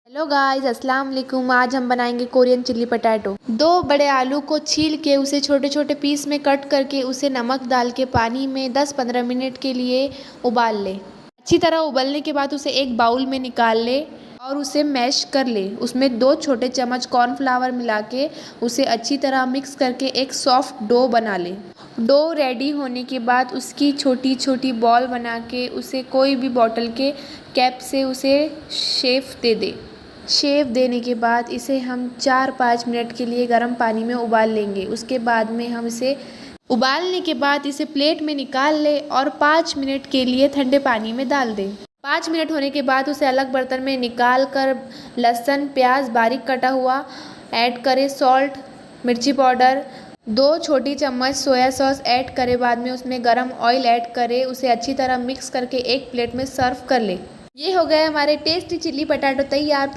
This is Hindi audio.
हेलो गाइस, अस्सलाम वालेकुम। आज हम बनाएंगे कोरियन चिल्ली पटाटो। 2 बड़े आलू को छील के उसे छोटे छोटे पीस में कट करके उसे नमक डाल के पानी में 10-15 मिनट के लिए उबाल ले। अच्छी तरह उबलने के बाद उसे एक बाउल में निकाल ले और उसे मैश कर ले। उसमें 2 छोटे चम्मच कॉर्नफ्लावर मिला के उसे अच्छी तरह मिक्स करके एक सॉफ्ट डो बना ले। डो रेडी होने के बाद उसकी छोटी छोटी बॉल बना के उसे कोई भी बॉटल के कैप से उसे शेप दे दे। शेप देने के बाद इसे हम 4-5 मिनट के लिए गर्म पानी में उबाल लेंगे। उसके बाद में हम इसे उबालने के बाद इसे प्लेट में निकाल ले और 5 मिनट के लिए ठंडे पानी में डाल दे। 5 मिनट होने के बाद उसे अलग बर्तन में निकाल कर लहसुन प्याज बारीक कटा हुआ ऐड करें, सॉल्ट मिर्ची पाउडर 2 छोटी चम्मच सोया सॉस ऐड करे, बाद में उसमें गरम ऑयल ऐड करें, उसे अच्छी तरह मिक्स करके एक प्लेट में सर्व कर ले। ये हो गए हमारे टेस्टी चिल्ली पटाटो तैयार।